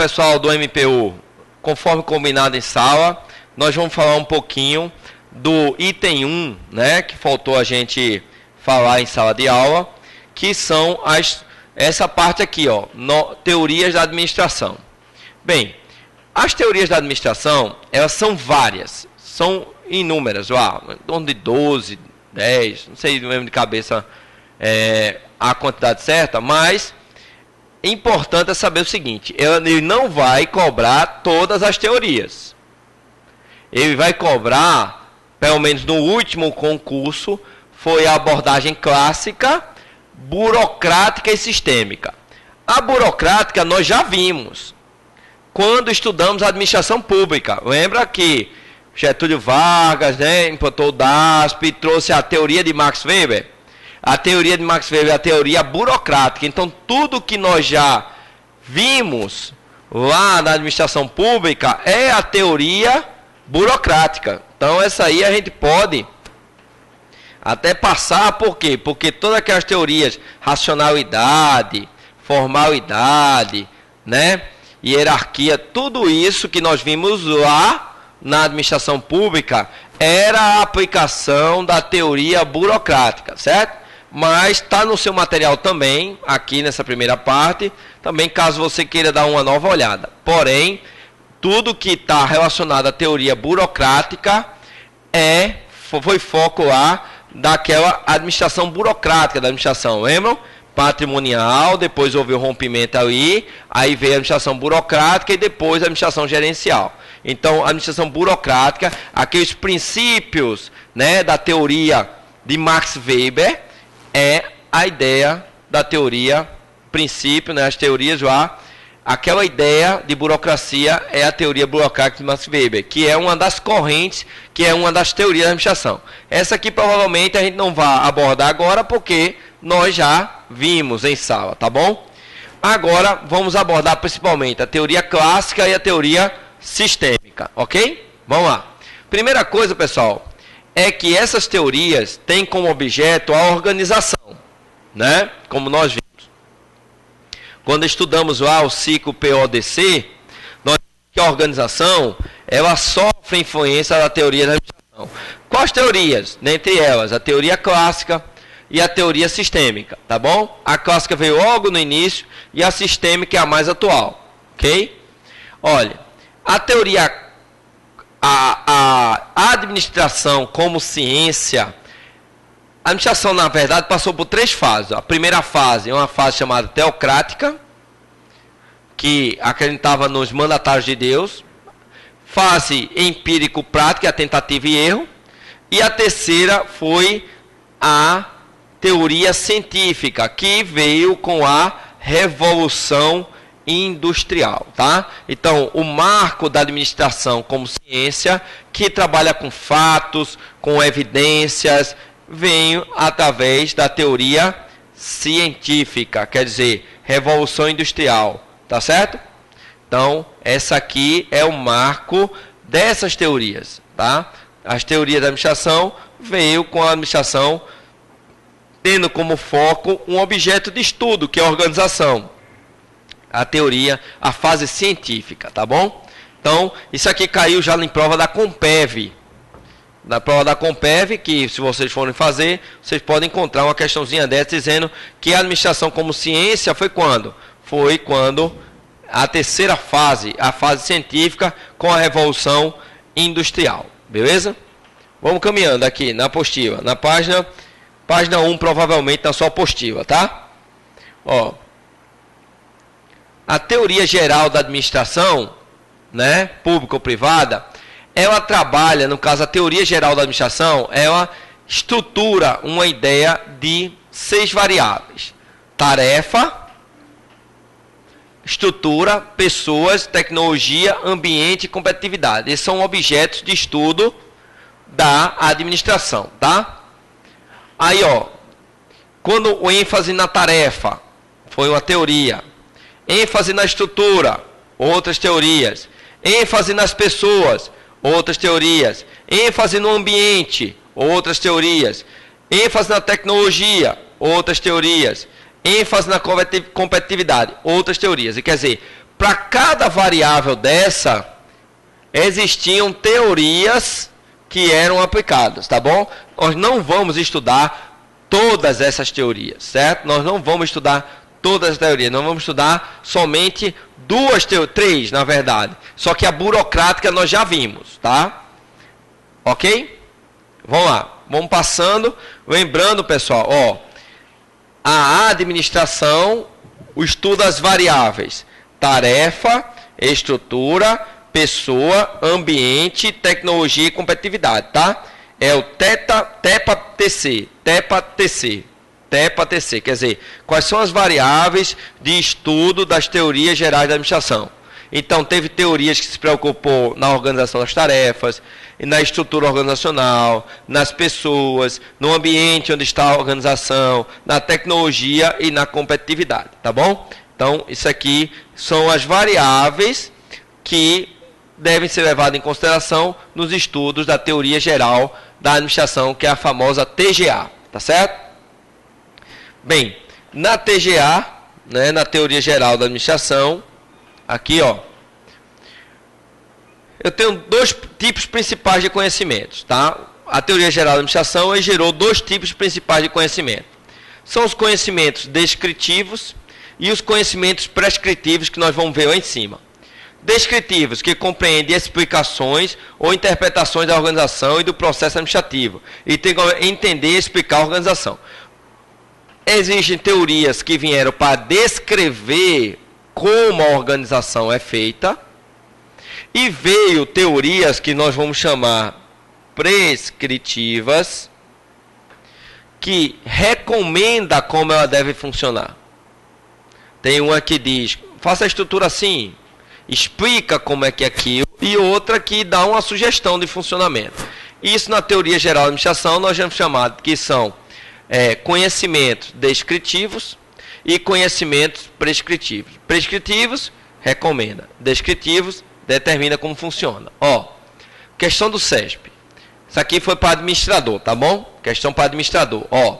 pessoal do MPU, conforme combinado em sala, nós vamos falar um pouquinho do item 1, né, que faltou a gente falar em sala de aula, que são essa parte aqui, ó, teorias da administração. Bem, as teorias da administração, elas são várias, são inúmeras, em torno de 12, 10, não sei mesmo de cabeça a quantidade certa, mas importante é saber o seguinte: ele não vai cobrar todas as teorias. Ele vai cobrar, pelo menos no último concurso, foi a abordagem clássica, burocrática e sistêmica. A burocrática nós já vimos quando estudamos a administração pública. Lembra que Getúlio Vargas, né, implantou o DASP, trouxe a teoria de Max Weber? A teoria de Max Weber é a teoria burocrática. Então, tudo que nós já vimos lá na administração pública é a teoria burocrática. Então, essa aí a gente pode até passar, por quê? Porque todas aquelas teorias, racionalidade, formalidade, né, hierarquia, tudo isso que nós vimos lá na administração pública era a aplicação da teoria burocrática, certo? Mas está no seu material também, aqui nessa primeira parte, também caso você queira dar uma nova olhada. Porém, tudo que está relacionado à teoria burocrática foi foco lá daquela administração burocrática da administração, lembram? Patrimonial, depois houve o rompimento aí, aí veio a administração burocrática e depois a administração gerencial. Então, a administração burocrática, aqueles princípios, né, da teoria de Max Weber, é a ideia da teoria, princípio, né, as teorias lá, aquela ideia de burocracia é a teoria burocrática de Max Weber, que é uma das correntes, que é uma das teorias da administração. Essa aqui provavelmente a gente não vai abordar agora, porque nós já vimos em sala, tá bom? Agora vamos abordar principalmente a teoria clássica e a teoria sistêmica, ok? Vamos lá. Primeira coisa, pessoal, é que essas teorias têm como objeto a organização, né? Como nós vimos. Quando estudamos lá o ciclo PODC, nós vimos que a organização, ela sofre influência da teoria da administração. Quais teorias? Dentre elas, a teoria clássica e a teoria sistêmica, tá bom? A clássica veio logo no início e a sistêmica é a mais atual, ok? Olha, a teoria, a administração como ciência, a administração, na verdade, passou por 3 fases. A primeira fase é uma fase chamada teocrática, que acreditava nos mandatários de Deus. Fase empírico-prática, a tentativa e erro. E a terceira foi a teoria científica, que veio com a Revolução Industrial, tá? Então, o marco da administração como ciência, que trabalha com fatos, com evidências, veio através da teoria científica, quer dizer, Revolução Industrial, tá certo? Então, essa aqui é o marco dessas teorias, tá? As teorias da administração veio com a administração tendo como foco um objeto de estudo, que é a organização. A teoria, a fase científica, tá bom? Então, isso aqui caiu já em prova da Compev. Na prova da Compev, que se vocês forem fazer, vocês podem encontrar uma questãozinha dessa dizendo que a administração como ciência foi quando? Foi quando a terceira fase, a fase científica com a Revolução Industrial. Beleza? Vamos caminhando aqui na apostila. Na página 1, provavelmente na sua apostila, tá? Ó, a teoria geral da administração, né, pública ou privada, ela trabalha, no caso, a teoria geral da administração, ela estrutura uma ideia de 6 variáveis: tarefa, estrutura, pessoas, tecnologia, ambiente e competitividade. Esses são objetos de estudo da administração, tá? Aí, ó, quando o ênfase na tarefa foi uma teoria, ênfase na estrutura, outras teorias, ênfase nas pessoas, outras teorias, ênfase no ambiente, outras teorias, ênfase na tecnologia, outras teorias, ênfase na competitividade, outras teorias. E quer dizer, para cada variável dessa, existiam teorias que eram aplicadas, tá bom? Nós não vamos estudar todas essas teorias, certo? Nós não vamos estudar todas as teorias, nós vamos estudar somente três, na verdade. Só que a burocrática nós já vimos, tá? Ok? Vamos lá, vamos passando. Lembrando, pessoal, ó, a administração, o estudo das variáveis, tarefa, estrutura, pessoa, ambiente, tecnologia e competitividade, tá? É o TEPA-TC, quer dizer, quais são as variáveis de estudo das teorias gerais da administração. Então, teve teorias que se preocupou na organização das tarefas, na estrutura organizacional, nas pessoas, no ambiente onde está a organização, na tecnologia e na competitividade, tá bom? Então, isso aqui são as variáveis que devem ser levadas em consideração nos estudos da teoria geral da administração, que é a famosa TGA, tá certo? Bem, na TGA, né, na teoria geral da administração, aqui, ó, eu tenho dois tipos principais de conhecimentos, tá? A teoria geral da administração gerou dois tipos principais de conhecimento. São os conhecimentos descritivos e os conhecimentos prescritivos, que nós vamos ver lá em cima. Descritivos, que compreendem explicações ou interpretações da organização e do processo administrativo, e tem que entender e explicar a organização. Existem teorias que vieram para descrever como a organização é feita, e veio teorias que nós vamos chamar prescritivas, que recomenda como ela deve funcionar. Tem uma que diz, faça a estrutura assim, explica como é que é aquilo, e outra que dá uma sugestão de funcionamento. Isso na teoria geral da administração nós vamos chamar que são conhecimentos descritivos e conhecimentos prescritivos. Prescritivos, recomenda. Descritivos, determina como funciona. Ó, questão do CESP. Isso aqui foi para administrador, tá bom? Questão para administrador. Ó,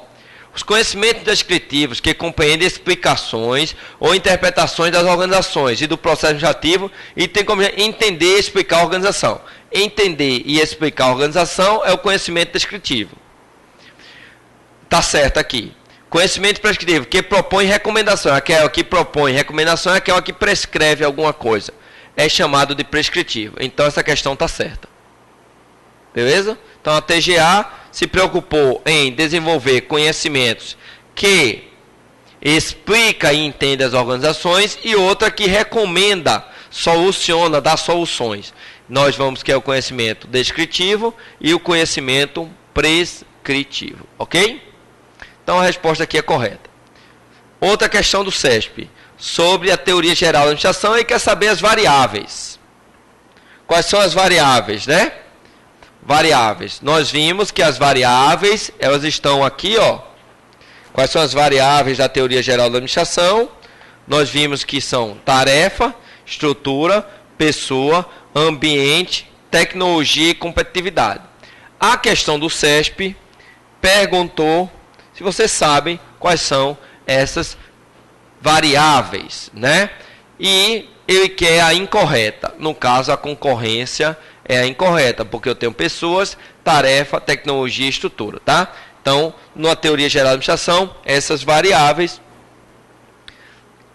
os conhecimentos descritivos que compreendem explicações ou interpretações das organizações e do processo administrativo, e tem como entender e explicar a organização. Entender e explicar a organização é o conhecimento descritivo. Tá certo aqui. Conhecimento prescritivo, que propõe recomendação. Aquela que propõe recomendação é aquela que prescreve alguma coisa. É chamado de prescritivo. Então essa questão está certa. Beleza? Então a TGA se preocupou em desenvolver conhecimentos que explica e entende as organizações, e outra que recomenda, soluciona, dá soluções. Nós vamos que é o conhecimento descritivo e o conhecimento prescritivo. Ok? Então a resposta aqui é correta. Outra questão do CESP. Sobre a teoria geral da administração, e quer saber as variáveis. Quais são as variáveis, né? Variáveis. Nós vimos que as variáveis, elas estão aqui, ó. Quais são as variáveis da teoria geral da administração? Nós vimos que são tarefa, estrutura, pessoa, ambiente, tecnologia e competitividade. A questão do CESP perguntou se vocês sabem quais são essas variáveis, né? E ele quer a incorreta. No caso, a concorrência é a incorreta, porque eu tenho pessoas, tarefa, tecnologia e estrutura, tá? Então, na teoria geral da administração, essas variáveis,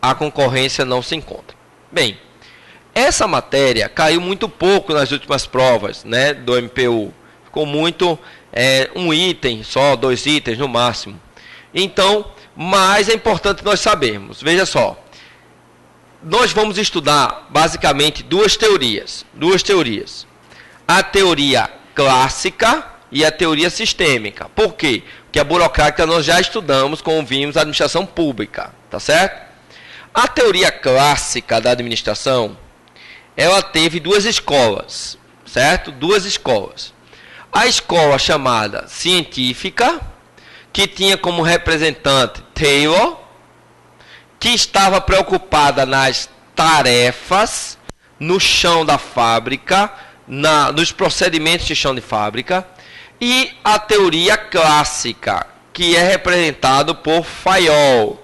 a concorrência não se encontra. Bem, essa matéria caiu muito pouco nas últimas provas, né, do MPU. Ficou muito, um item só, 2 itens no máximo. Então, mas é importante nós sabermos. Veja só, nós vamos estudar basicamente duas teorias. A teoria clássica e a teoria sistêmica. Por quê? Porque a burocrática nós já estudamos, como vimos, a administração pública, tá certo? A teoria clássica da administração, ela teve duas escolas, certo? Duas escolas. A escola chamada científica, que tinha como representante Taylor, que estava preocupada nas tarefas, no chão da fábrica, nos procedimentos de chão de fábrica, e a teoria clássica, que é representado por Fayol,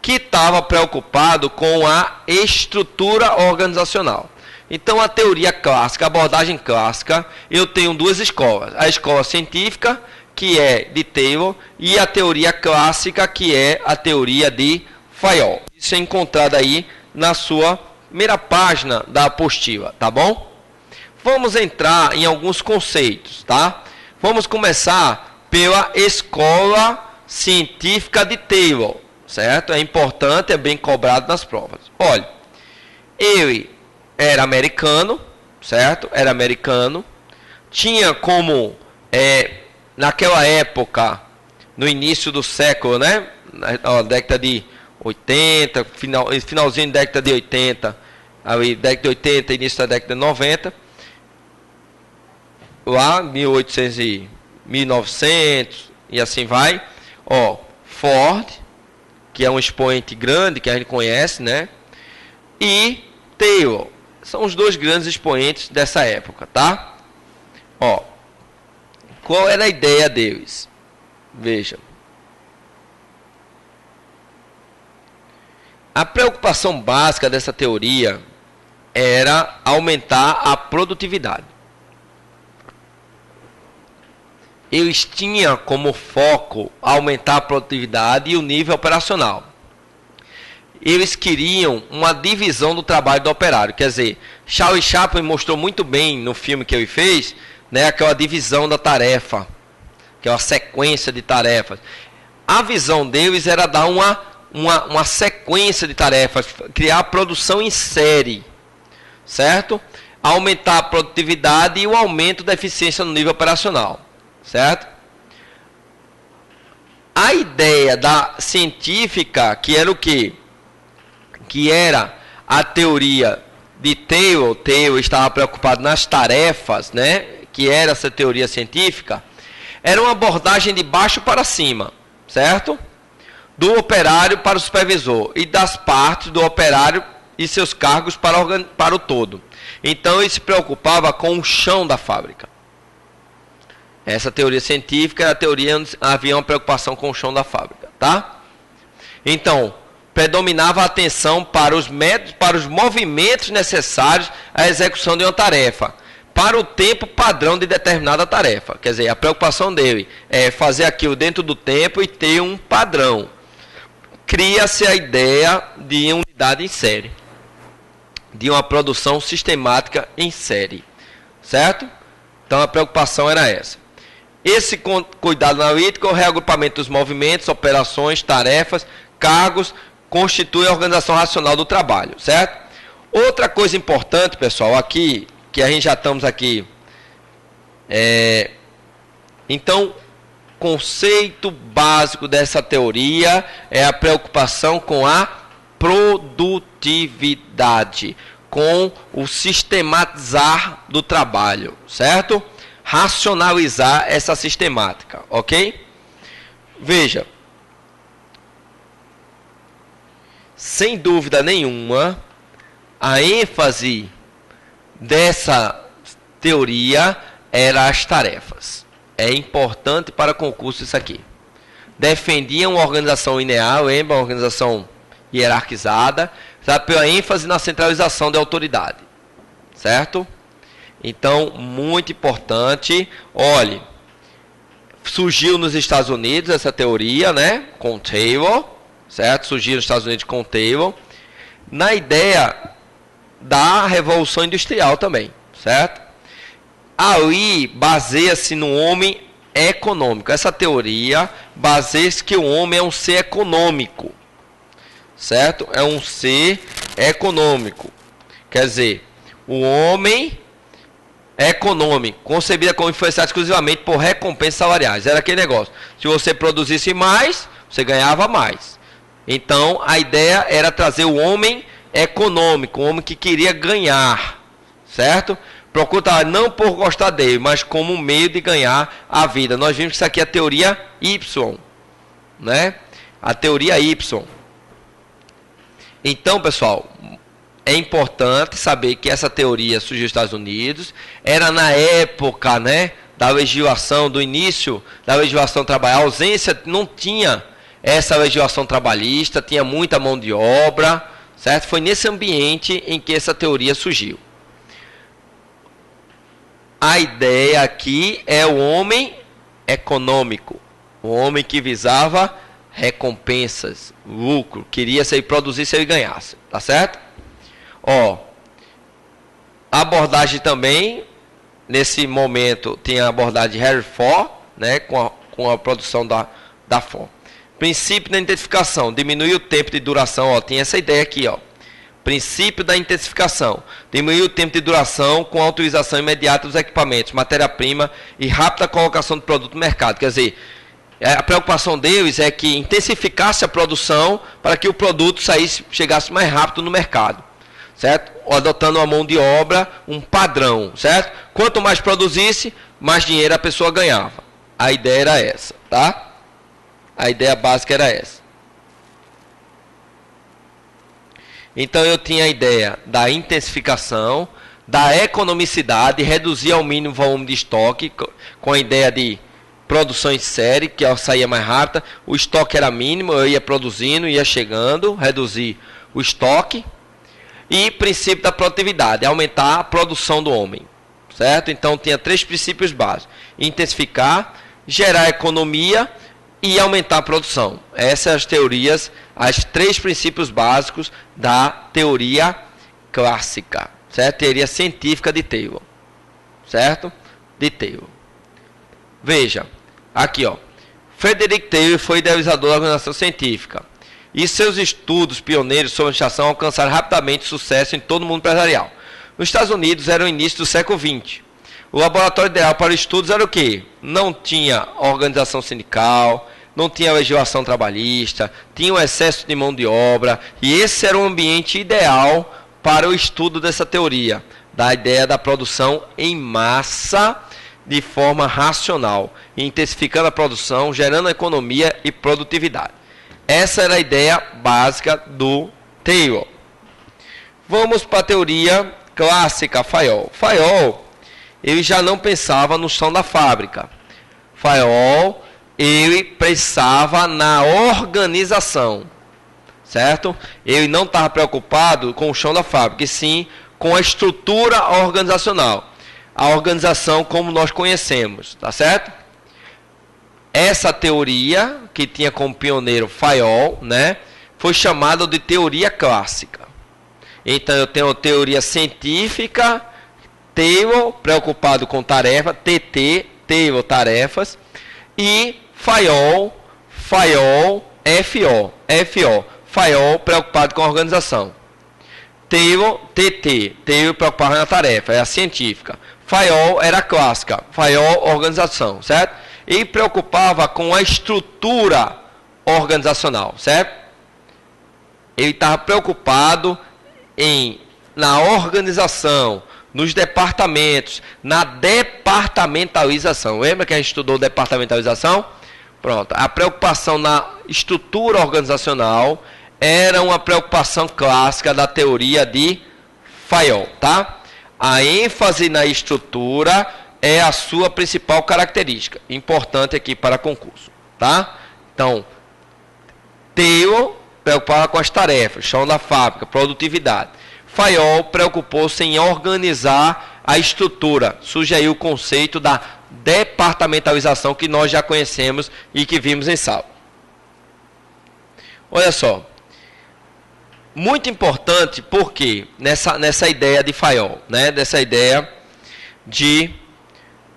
que estava preocupado com a estrutura organizacional. Então, a teoria clássica, a abordagem clássica, eu tenho duas escolas. A escola científica, que é de Taylor, e a teoria clássica, que é a teoria de Fayol. Isso é encontrado aí na sua primeira página da apostila, tá bom? Vamos entrar em alguns conceitos, tá? Vamos começar pela escola científica de Taylor, certo? É importante, é bem cobrado nas provas. Olha, ele era americano, certo? Era americano. Tinha como, naquela época, no início do século, né? Na década de 80, finalzinho da década de 80, ali, década de 80, início da década de 90, lá, 1800 e 1900, e assim vai. Ó, Ford, que é um expoente grande, que a gente conhece, né? E Taylor. São os dois grandes expoentes dessa época, tá? Ó, qual era a ideia deles? Veja. A preocupação básica dessa teoria era aumentar a produtividade. Eles tinham como foco aumentar a produtividade e o nível operacional. Eles queriam uma divisão do trabalho do operário. Quer dizer, Charles Chaplin mostrou muito bem no filme que ele fez, né, aquela divisão da tarefa, aquela sequência de tarefas. A visão deles era dar uma sequência de tarefas, criar a produção em série, certo? Aumentar a produtividade e o aumento da eficiência no nível operacional, certo? A ideia da científica, que era o quê? Que era a teoria de Taylor. Taylor estava preocupado nas tarefas, né? Que era essa teoria científica. Era uma abordagem de baixo para cima, certo? Do operário para o supervisor e das partes do operário e seus cargos para o todo. Então ele se preocupava com o chão da fábrica. Essa teoria científica era a teoria onde havia uma preocupação com o chão da fábrica, tá? Então, predominava a atenção para os métodos, para os movimentos necessários à execução de uma tarefa, para o tempo padrão de determinada tarefa. Quer dizer, a preocupação dele é fazer aquilo dentro do tempo e ter um padrão. Cria-se a ideia de unidade em série, de uma produção sistemática em série, certo? Então a preocupação era essa. Esse cuidado analítico é o reagrupamento dos movimentos, operações, tarefas, cargos, constitui a organização racional do trabalho, certo? Outra coisa importante, pessoal, aqui, que a gente já estamos aqui, então, conceito básico dessa teoria é a preocupação com a produtividade, com o sistematizar do trabalho, certo? Racionalizar essa sistemática, ok? Veja, sem dúvida nenhuma, a ênfase dessa teoria era as tarefas. É importante para concurso isso aqui. Defendiam uma organização linear, lembra? Uma organização hierarquizada, sabe? Pela ênfase na centralização da autoridade, certo? Então, muito importante. Olhe, surgiu nos Estados Unidos essa teoria, né? Com Taylor, certo? Surgiu nos Estados Unidos com Taylor, na ideia da Revolução Industrial também, certo? Ali baseia-se no homem econômico. Essa teoria baseia-se que o homem é um ser econômico, certo? É um ser econômico. Quer dizer, o homem econômico, concebida como influenciado exclusivamente por recompensas salariais. Era aquele negócio. Se você produzisse mais, você ganhava mais. Então, a ideia era trazer o homem econômico, o homem que queria ganhar, certo? Procura não por gostar dele, mas como um meio de ganhar a vida. Nós vimos que isso aqui é a teoria Y, né? A teoria Y. Então, pessoal, é importante saber que essa teoria surgiu nos Estados Unidos. Era na época, né, da legislação, do início da legislação trabalhista. A ausência não tinha essa legislação trabalhista, tinha muita mão de obra, certo? Foi nesse ambiente em que essa teoria surgiu. A ideia aqui é o homem econômico, o homem que visava recompensas, lucro, queria se ele produzisse, se ele ganhasse, tá certo? Ó, a abordagem também, nesse momento, tinha a abordagem de Henry Ford, né, com a produção da Ford. Princípio da intensificação, diminuir o tempo de duração, ó, tem essa ideia aqui, ó. Princípio da intensificação, diminuir o tempo de duração com a utilização imediata dos equipamentos, matéria-prima e rápida colocação do produto no mercado. Quer dizer, a preocupação deles é que intensificasse a produção para que o produto chegasse mais rápido no mercado, certo? Adotando uma mão de obra, um padrão, certo? Quanto mais produzisse, mais dinheiro a pessoa ganhava. A ideia era essa, tá? A ideia básica era essa. Então eu tinha a ideia da intensificação, da economicidade, reduzir ao mínimo o volume de estoque, com a ideia de produção em série, que ela saía mais rápida, o estoque era mínimo, eu ia produzindo, ia chegando, reduzir o estoque, e princípio da produtividade, aumentar a produção do homem, certo? Então tinha 3 princípios básicos: intensificar, gerar economia e aumentar a produção. Essas são as teorias, os 3 princípios básicos da teoria clássica, certo? Teoria científica de Taylor, certo? De Taylor. Veja, aqui ó, Frederick Taylor foi idealizador da organização científica e seus estudos pioneiros sobre administração alcançaram rapidamente sucesso em todo o mundo empresarial. Nos Estados Unidos era o início do século XX. O laboratório ideal para estudos era o quê? Não tinha organização sindical, não tinha legislação trabalhista, tinha um excesso de mão de obra, e esse era o ambiente ideal para o estudo dessa teoria, da ideia da produção em massa de forma racional, intensificando a produção, gerando economia e produtividade. Essa era a ideia básica do Taylor. Vamos para a teoria clássica, Fayol. Fayol, ele já não pensava no chão da fábrica. Fayol, ele pensava na organização, certo? Ele não estava preocupado com o chão da fábrica, e sim com a estrutura organizacional. A organização como nós conhecemos, tá certo? Essa teoria, que tinha como pioneiro Fayol, né, foi chamada de teoria clássica. Então eu tenho a teoria científica, Taylor, preocupado com tarefa, TT, Taylor, tarefas, e Fayol, FO, Fayol, preocupado com a organização. Taylor, TT, Taylor preocupado na tarefa, é a científica. Fayol era a clássica, Fayol, organização, certo? Ele preocupava com a estrutura organizacional, certo? Ele estava preocupado na organização, nos departamentos, na departamentalização. Lembra que a gente estudou departamentalização? Pronto. A preocupação na estrutura organizacional era uma preocupação clássica da teoria de Fayol, tá? A ênfase na estrutura é a sua principal característica, importante aqui para concurso, tá? Então, Taylor preocupava com as tarefas, chão da fábrica, produtividade. Fayol preocupou-se em organizar a estrutura. Surge aí o conceito da departamentalização que nós já conhecemos e que vimos em sala. Olha só. Muito importante porque nessa ideia de Fayol, né? Dessa ideia de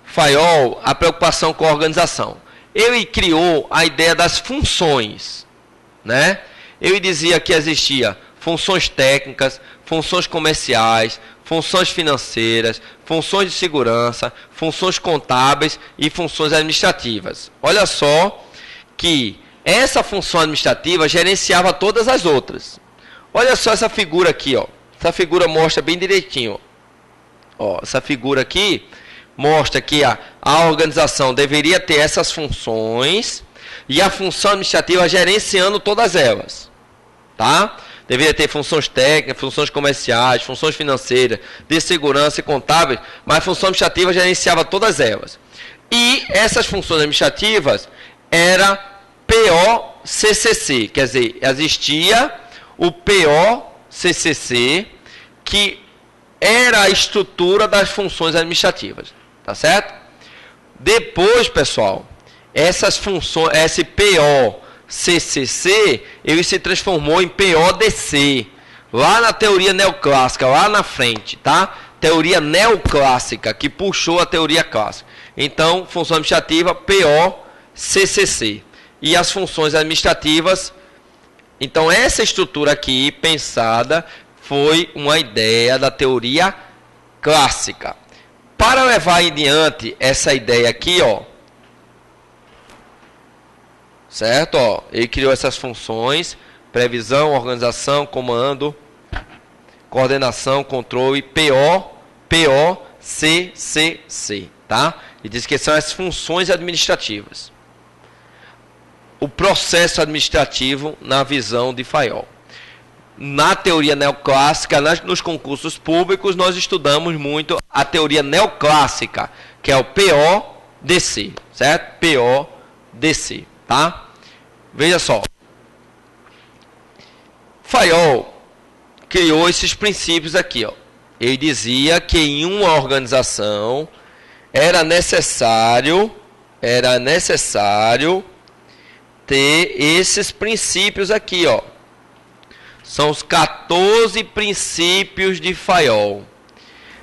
Fayol, a preocupação com a organização. Ele criou a ideia das funções, né? Ele dizia que existia funções técnicas, funções comerciais, funções financeiras, funções de segurança, funções contábeis e funções administrativas. Olha só que essa função administrativa gerenciava todas as outras. Olha só essa figura aqui, ó. Essa figura mostra bem direitinho. Ó, essa figura aqui mostra que a organização deveria ter essas funções e a função administrativa gerenciando todas elas, tá? Deveria ter funções técnicas, funções comerciais, funções financeiras, de segurança e contábeis, mas a função administrativa gerenciava todas elas. E essas funções administrativas era CCC, quer dizer, existia o PO-CCC, que era a estrutura das funções administrativas, tá certo? Depois, pessoal, essas funções, esse PO-CCC, ele se transformou em PO-DC, lá na teoria neoclássica, lá na frente, tá? Teoria neoclássica, que puxou a teoria clássica. Então, função administrativa, PO-CCC. E as funções administrativas, então essa estrutura aqui, pensada, foi uma ideia da teoria clássica. Para levar em diante essa ideia aqui, ó, certo? Ó, ele criou essas funções, previsão, organização, comando, coordenação, controle, PO-CCC, tá? E diz que são as funções administrativas. O processo administrativo na visão de Fayol. Na teoria neoclássica, nos concursos públicos, nós estudamos muito a teoria neoclássica, que é o PO-DC, certo? PO-DC, tá? Veja só. Fayol criou esses princípios aqui, ó. Ele dizia que em uma organização era necessário ter esses princípios aqui, ó. São os 14 princípios de Fayol.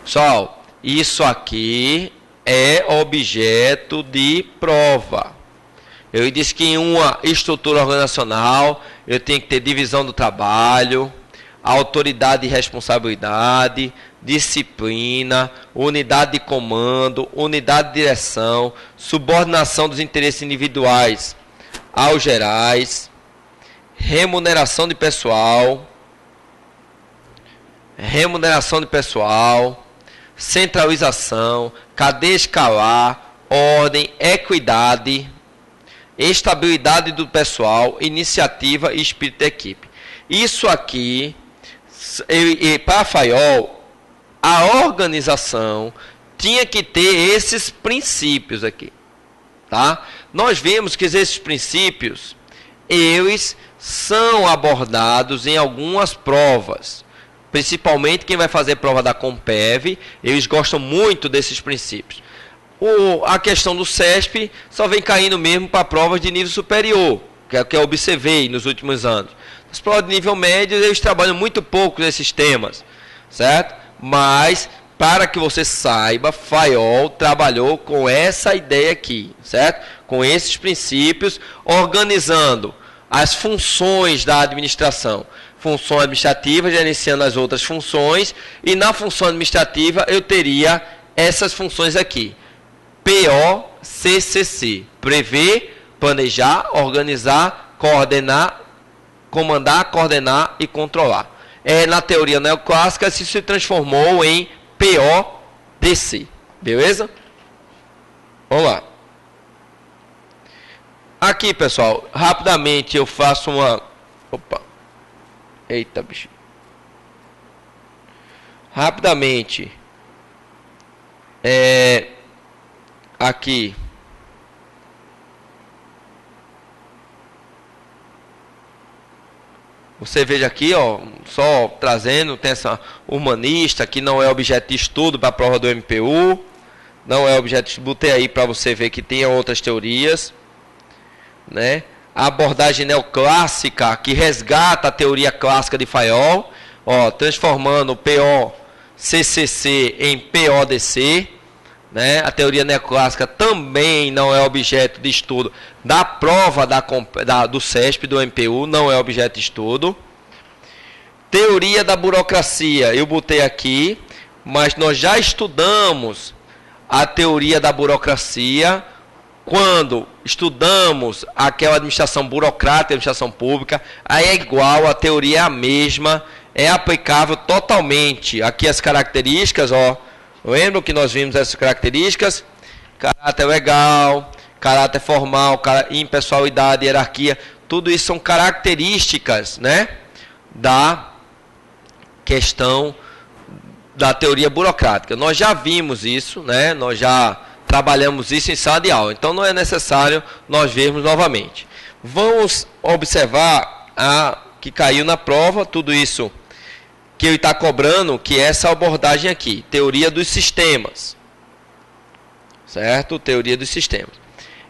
Pessoal, isso aqui é objeto de prova. Eu disse que em uma estrutura organizacional eu tenho que ter divisão do trabalho, autoridade e responsabilidade, disciplina, unidade de comando, unidade de direção, subordinação dos interesses individuais aos gerais, remuneração de pessoal, centralização, cadeia escalar, ordem, equidade, estabilidade do pessoal, iniciativa e espírito de equipe. Isso aqui, para Fayol, a organização tinha que ter esses princípios aqui, tá? Nós vemos que esses princípios, eles são abordados em algumas provas, principalmente quem vai fazer prova da Compev, eles gostam muito desses princípios. A questão do CESP só vem caindo mesmo para provas de nível superior, que é o que eu observei nos últimos anos. As provas de nível médio, eles trabalham muito pouco nesses temas, certo? Mas, para que você saiba, Fayol trabalhou com essa ideia aqui, certo? Com esses princípios, organizando as funções da administração. Função administrativa, gerenciando as outras funções, e na função administrativa eu teria essas funções aqui. PO-CCC, prever, planejar, organizar, coordenar, comandar, coordenar e controlar. Na teoria neoclássica, isso se transformou em PO-DC, beleza? Vamos lá. Aqui, pessoal, rapidamente eu faço uma... Opa! Eita, bicho. Rapidamente. Aqui. Você veja aqui, ó, só trazendo, tem essa humanista, que não é objeto de estudo para a prova do MPU. Não é objeto de estudo, botei aí para você ver que tem outras teorias, né? A abordagem neoclássica, que resgata a teoria clássica de Fayol, ó, transformando o PO-CCC em PO-DC, né? A teoria neoclássica também não é objeto de estudo da prova do CESP, do MPU, não é objeto de estudo. Teoria da burocracia, eu botei aqui, mas nós já estudamos a teoria da burocracia quando estudamos aquela administração burocrática, administração pública. Aí é igual, a teoria é a mesma, é aplicável totalmente. Aqui as características, ó. Lembram que nós vimos essas características? Caráter legal, caráter formal, impessoalidade, hierarquia. Tudo isso são características, né, da questão da teoria burocrática. Nós já vimos isso, né? Nós já trabalhamos isso em sala de aula. Então não é necessário nós vermos novamente. Vamos observar a que caiu na prova, tudo isso que ele está cobrando, que é essa abordagem aqui, teoria dos sistemas. Certo? Teoria dos sistemas.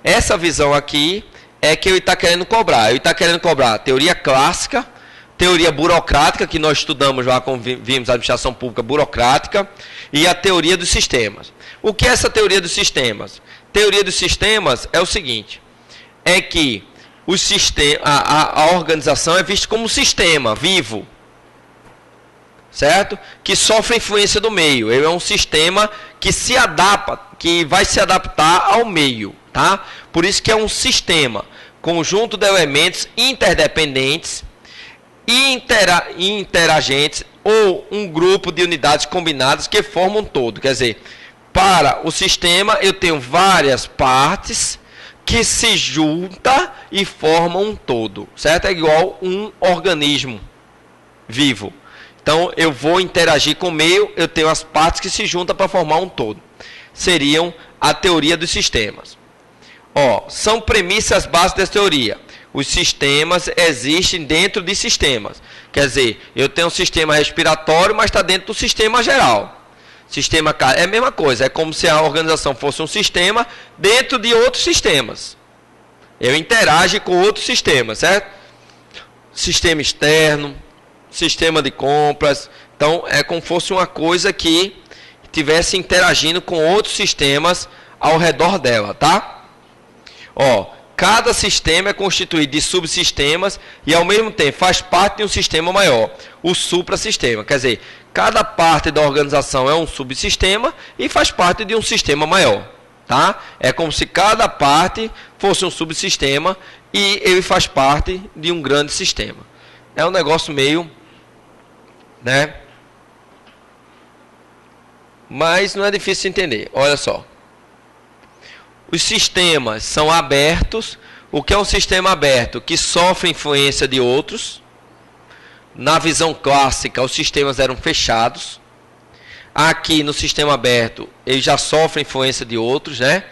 Essa visão aqui é que ele está querendo cobrar. Ele está querendo cobrar teoria clássica, teoria burocrática, que nós estudamos lá quando vimos a administração pública burocrática, e a teoria dos sistemas. O que é essa teoria dos sistemas? Teoria dos sistemas é o seguinte, é que a organização é vista como um sistema vivo, certo? Que sofre influência do meio. Ele é um sistema que se adapta, que vai se adaptar ao meio, tá? Por isso que é um sistema, conjunto de elementos interdependentes e interagentes, ou um grupo de unidades combinadas que formam um todo. Quer dizer, para o sistema eu tenho várias partes que se juntam e formam um todo, certo? É igual um organismo vivo. Então, eu vou interagir com o meio, eu tenho as partes que se juntam para formar um todo. Seriam a teoria dos sistemas. São premissas básicas dessa teoria. Os sistemas existem dentro de sistemas. Quer dizer, eu tenho um sistema respiratório, mas está dentro do sistema geral. Sistema é a mesma coisa, é como se a organização fosse um sistema dentro de outros sistemas. Eu interajo com outros sistemas, certo? Sistema externo, sistema de compras. Então, é como se fosse uma coisa que estivesse interagindo com outros sistemas ao redor dela, tá? Cada sistema é constituído de subsistemas e, ao mesmo tempo, faz parte de um sistema maior, o suprassistema. Quer dizer, cada parte da organização é um subsistema e faz parte de um sistema maior, tá? É como se cada parte fosse um subsistema e ele faz parte de um grande sistema. É um negócio meio, né? Mas não é difícil de entender. Olha só. Os sistemas são abertos. O que é um sistema aberto? Que sofre influência de outros. Na visão clássica, os sistemas eram fechados. Aqui no sistema aberto, ele já sofre influência de outros, né?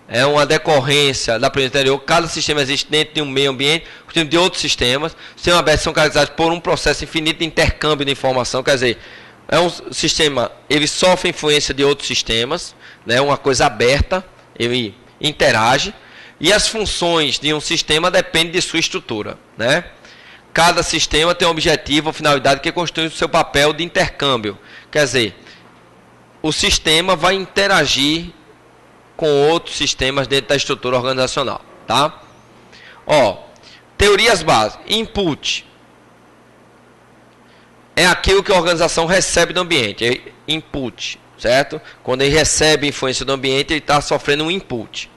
É uma decorrência da premissa anterior. Cada sistema existe dentro de um meio ambiente, de outros sistemas. Os sistemas abertos são caracterizados por um processo infinito de intercâmbio de informação. Quer dizer, é um sistema, ele sofre influência de outros sistemas, né? Uma coisa aberta, ele interage. E as funções de um sistema dependem de sua estrutura, né? Cada sistema tem um objetivo ou finalidade que constitui o seu papel de intercâmbio. Quer dizer, o sistema vai interagir com outros sistemas dentro da estrutura organizacional, tá? Teorias básicas. Input é aquilo que a organização recebe do ambiente. É input, certo? Quando ele recebe influência do ambiente, ele está sofrendo um input.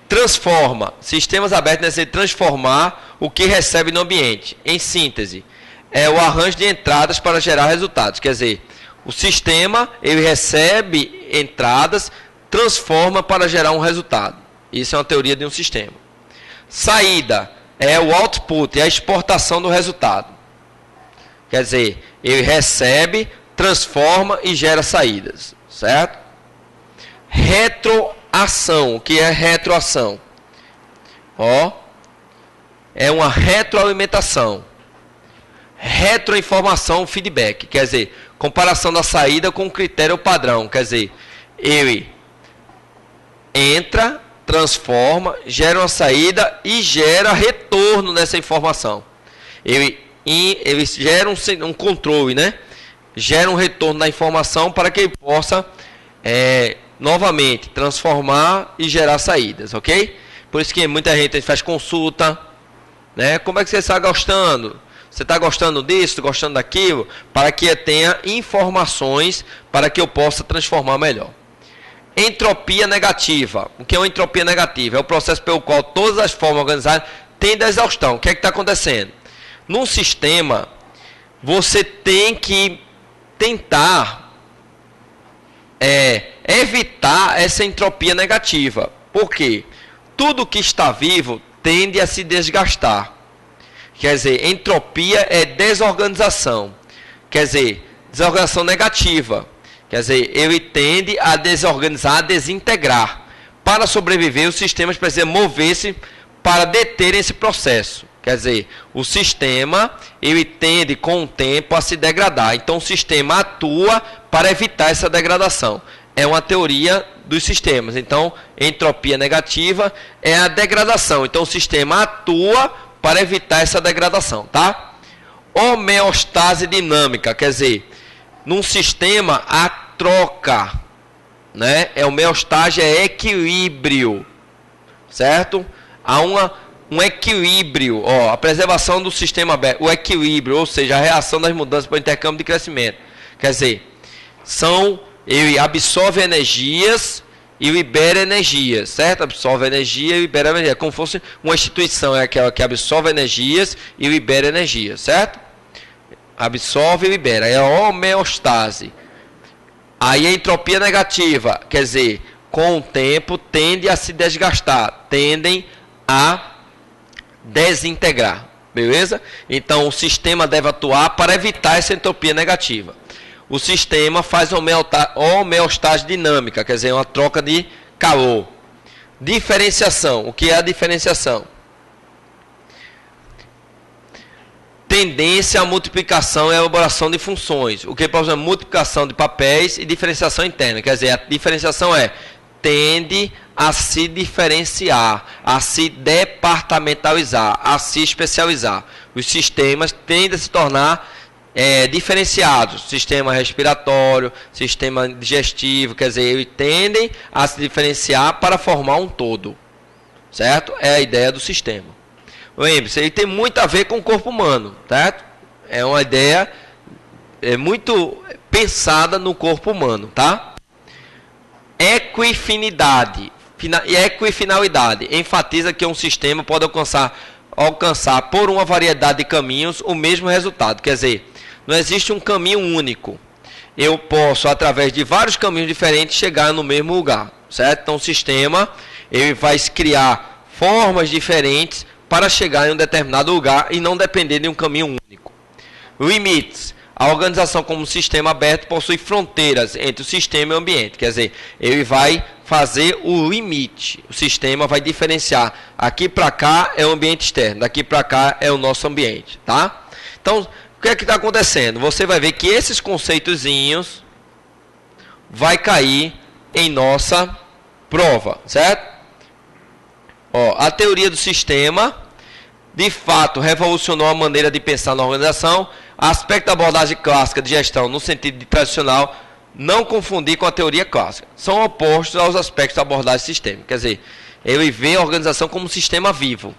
Transforma. Sistemas abertos necessitam transformar o que recebe no ambiente. Em síntese, é o arranjo de entradas para gerar resultados. Quer dizer, o sistema, ele recebe entradas, transforma para gerar um resultado. Isso é uma teoria de um sistema. Saída é o output, é a exportação do resultado. Quer dizer, ele recebe, transforma e gera saídas, certo? Retroação. O que é retroação? É uma retroalimentação. Retroinformação, feedback. Quer dizer, comparação da saída com o critério padrão. Quer dizer, ele entra, transforma, gera uma saída e gera retorno nessa informação. Ele gera um controle, né? Gera um retorno da informação para que ele possa novamente transformar e gerar saídas, ok? Por isso que muita gente faz consulta, né? Como é que você está gostando? Você está gostando disso, gostando daquilo? Para que eu tenha informações para que eu possa transformar melhor. Entropia negativa. O que é uma entropia negativa? É o processo pelo qual todas as formas organizadas tendem à exaustão. O que é que está acontecendo? Num sistema, você tem que tentar evitar essa entropia negativa. Por quê? Tudo que está vivo tende a se desgastar. Quer dizer, entropia é desorganização. Quer dizer, desorganização negativa. Quer dizer, ele tende a desorganizar, a desintegrar. Para sobreviver, os sistemas precisam mover-se para deter esse processo. Quer dizer, o sistema, ele tende com o tempo a se degradar. Então, o sistema atua para evitar essa degradação. É uma teoria dos sistemas. Então, entropia negativa é a degradação. Então, o sistema atua para evitar essa degradação, tá? Homeostase dinâmica, quer dizer, num sistema a troca, né? Homeostase é equilíbrio, certo? Há um equilíbrio, ó, a preservação do sistema aberto, o equilíbrio, ou seja, a reação das mudanças para o intercâmbio de crescimento. Quer dizer, ele absorve energias e libera energias, certo? Absorve energia e libera energia, como fosse uma instituição, é aquela que absorve energias e libera energia, certo? Absorve e libera, é a homeostase. Aí a entropia negativa, quer dizer, com o tempo tende a se desgastar, tendem a desintegrar, beleza? Então o sistema deve atuar para evitar essa entropia negativa. O sistema faz homeostase dinâmica, quer dizer, uma troca de calor. Diferenciação, o que é a diferenciação? Tendência à multiplicação e elaboração de funções. O que é, por exemplo, multiplicação de papéis e diferenciação interna. Quer dizer, a diferenciação tende a se diferenciar, a se departamentalizar, a se especializar. Os sistemas tendem a se tornar diferenciados. Sistema respiratório, sistema digestivo, quer dizer, eles tendem a se diferenciar para formar um todo. Certo? É a ideia do sistema. Lembre-se, ele tem muito a ver com o corpo humano, certo? É uma ideia muito pensada no corpo humano, tá? Equifinalidade enfatiza que um sistema pode alcançar por uma variedade de caminhos o mesmo resultado. Quer dizer, não existe um caminho único. Eu posso, através de vários caminhos diferentes, chegar no mesmo lugar, certo? Então, o sistema ele vai criar formas diferentes para chegar em um determinado lugar e não depender de um caminho único. Limites. A organização como sistema aberto possui fronteiras entre o sistema e o ambiente. Quer dizer, ele vai fazer o limite. O sistema vai diferenciar. Aqui para cá é o ambiente externo, daqui para cá é o nosso ambiente, tá? Então, o que é que está acontecendo? Você vai ver que esses conceitozinhos vai cair em nossa prova, certo? Ó, a teoria do sistema, de fato, revolucionou a maneira de pensar na organização. Aspecto da abordagem clássica de gestão, no sentido de tradicional, não confundir com a teoria clássica. São opostos aos aspectos da abordagem sistêmica. Quer dizer, ele vê a organização como um sistema vivo.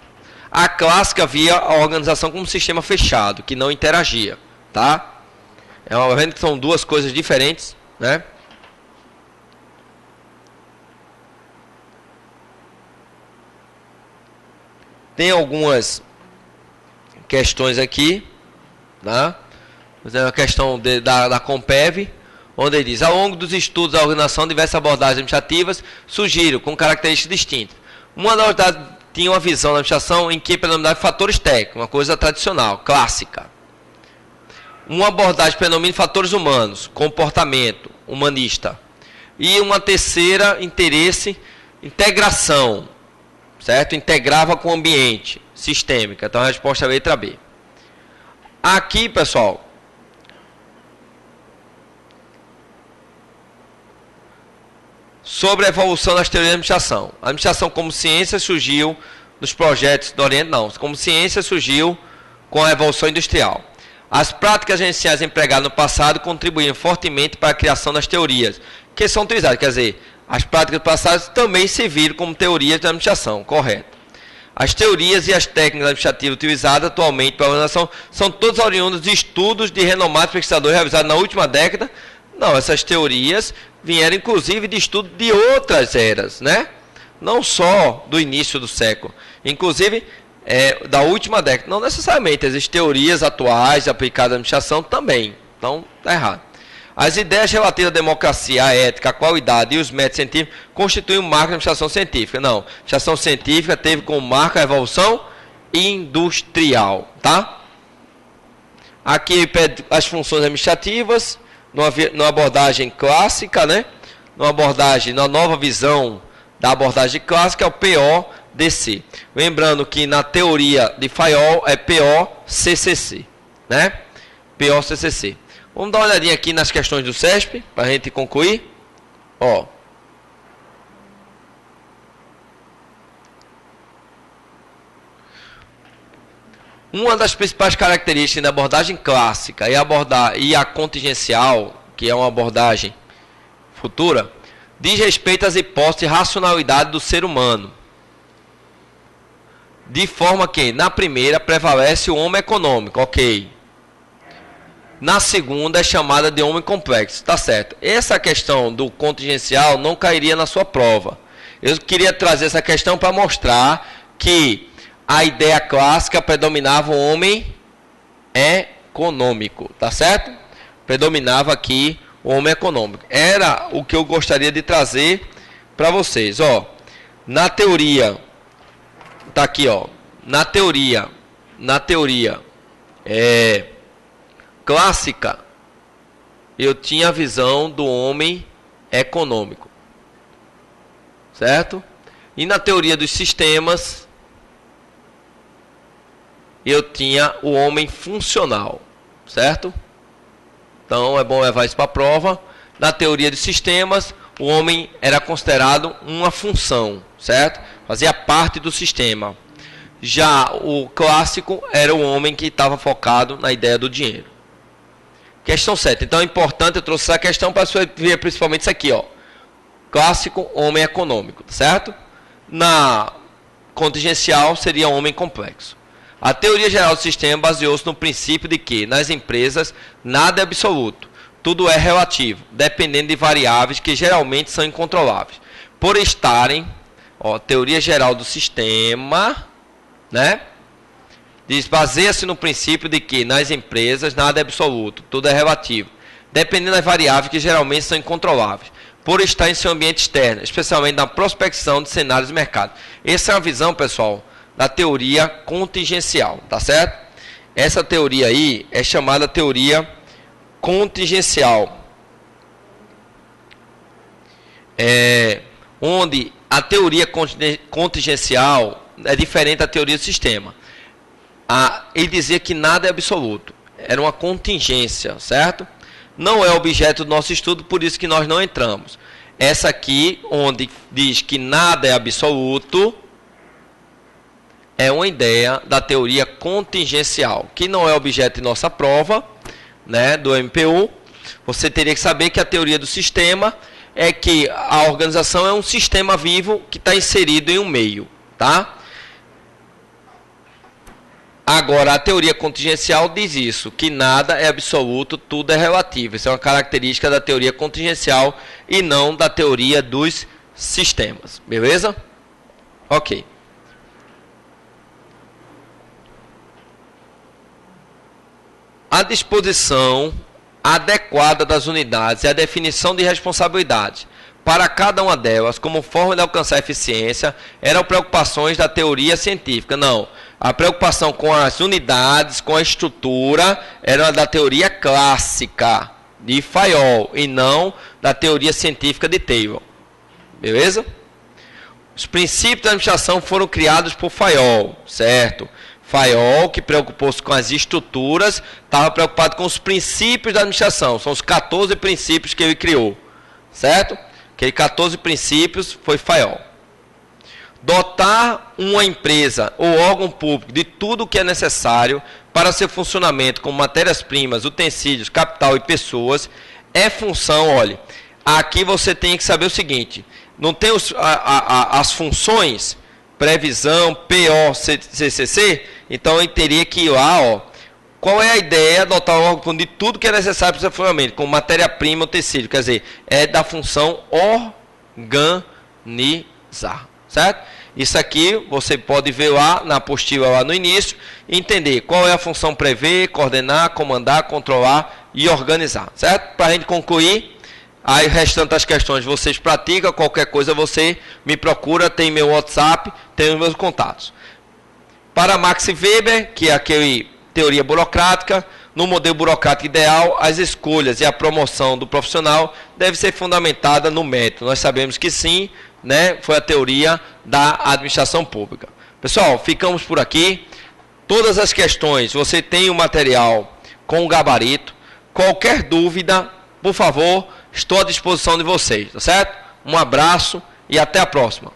A clássica via a organização como um sistema fechado, que não interagia. Tá? Vendo que são duas coisas diferentes, né? Tem algumas questões aqui, tá? A questão da Compev, onde ele diz: ao longo dos estudos da organização, diversas abordagens administrativas surgiram com características distintas. Uma das tinha uma visão da administração em que predominavam fatores técnicos, uma coisa tradicional, clássica. Uma abordagem predomina fatores humanos, comportamento humanista. E uma terceira, interesse, integração, certo? Integrava com o ambiente, sistêmica. Então a resposta é a letra B. Aqui, pessoal, sobre a evolução das teorias de administração. A administração como ciência surgiu nos projetos do Oriente, não. Como ciência surgiu com a evolução industrial. As práticas gerenciais empregadas no passado contribuíram fortemente para a criação das teorias, que são utilizadas. Quer dizer, as práticas passadas também serviram como teorias de administração, correto. As teorias e as técnicas administrativas utilizadas atualmente para a organização são todas oriundas de estudos de renomados pesquisadores realizados na última década. Não, essas teorias vieram inclusive de estudo de outras eras, né? Não só do início do século, inclusive da última década. Não necessariamente, existem teorias atuais aplicadas à administração também. Então, está errado. As ideias relativas à democracia, à ética, à qualidade e os métodos científicos constituem um marco da administração científica. Não, a administração científica teve como marco a evolução industrial, tá? Aqui as funções administrativas, numa abordagem clássica, né? Na nova visão da abordagem clássica, é o PO DC. Lembrando que na teoria de Fayol é PO-CCC, né? PO-CCC. Vamos dar uma olhadinha aqui nas questões do CESP, para a gente concluir. Ó. Uma das principais características da abordagem clássica e a contingencial, que é uma abordagem futura, diz respeito às hipóteses de racionalidade do ser humano. De forma que, na primeira, prevalece o homem econômico, ok. Na segunda, é chamada de homem complexo, tá certo. Essa questão do contingencial não cairia na sua prova. Eu queria trazer essa questão para mostrar que a ideia clássica predominava o homem econômico, tá certo? Predominava aqui o homem econômico. Era o que eu gostaria de trazer para vocês, ó. Na teoria, tá aqui, ó. Na teoria clássica, eu tinha a visão do homem econômico, certo? E na teoria dos sistemas, eu tinha o homem funcional, certo? Então é bom levar isso para a prova. Na teoria dos sistemas, o homem era considerado uma função, certo? Fazia parte do sistema. Já o clássico era o homem que estava focado na ideia do dinheiro. Questão 7. Então é importante, eu trouxe essa questão para você ver principalmente isso aqui, ó. Clássico, homem econômico, certo? Na contingencial seria homem complexo. A teoria geral do sistema baseou-se no princípio de que, nas empresas, nada é absoluto. Tudo é relativo, dependendo de variáveis que geralmente são incontroláveis. Por estarem, ó, teoria geral do sistema, né? Diz, baseia-se no princípio de que, nas empresas, nada é absoluto, tudo é relativo, dependendo das variáveis que geralmente são incontroláveis. Por estar em seu ambiente externo, especialmente na prospecção de cenários de mercado. Essa é a visão, pessoal, da teoria contingencial, tá certo? Essa teoria aí é chamada teoria contingencial. Onde a teoria contingencial é diferente da teoria do sistema. Ele dizia que nada é absoluto, era uma contingência, certo? Não é objeto do nosso estudo, por isso que nós não entramos. Essa aqui, onde diz que nada é absoluto, é uma ideia da teoria contingencial, que não é objeto de nossa prova, né, do MPU. Você teria que saber que a teoria do sistema é que a organização é um sistema vivo que está inserido em um meio, tá? Agora, a teoria contingencial diz isso, que nada é absoluto, tudo é relativo. Isso é uma característica da teoria contingencial e não da teoria dos sistemas. Beleza? Ok. A disposição adequada das unidades e a definição de responsabilidades para cada uma delas, como forma de alcançar a eficiência, eram preocupações da teoria científica. Não, a preocupação com as unidades, com a estrutura, era da teoria clássica de Fayol e não da teoria científica de Taylor. Beleza? Os princípios da administração foram criados por Fayol, certo? Fayol, que preocupou-se com as estruturas, estava preocupado com os princípios da administração. São os 14 princípios que ele criou, certo? Aqueles 14 princípios foi Fayol. Dotar uma empresa ou órgão público de tudo o que é necessário para seu funcionamento, como matérias-primas, utensílios, capital e pessoas, é função, olha, aqui você tem que saber o seguinte, não tem as funções, previsão, PO, CCC, então eu teria que ir lá, ó, qual é a ideia de adotar um órgão de tudo que é necessário para o seu funcionamento, como matéria-prima ou tecido, quer dizer, é da função organizar, certo? Isso aqui você pode ver lá na apostila lá no início e entender qual é a função prever, coordenar, comandar, controlar e organizar, certo? Para a gente concluir, aí o restante das questões vocês praticam, qualquer coisa você me procura, tem meu WhatsApp, tem os meus contatos. Para Max Weber, que é aquele teoria burocrática, no modelo burocrático ideal, as escolhas e a promoção do profissional deve ser fundamentada no método. Nós sabemos que sim, né? Foi a teoria da administração pública. Pessoal, ficamos por aqui. Todas as questões, você tem o material com o gabarito. Qualquer dúvida, por favor, estou à disposição de vocês, tá certo? Um abraço e até a próxima.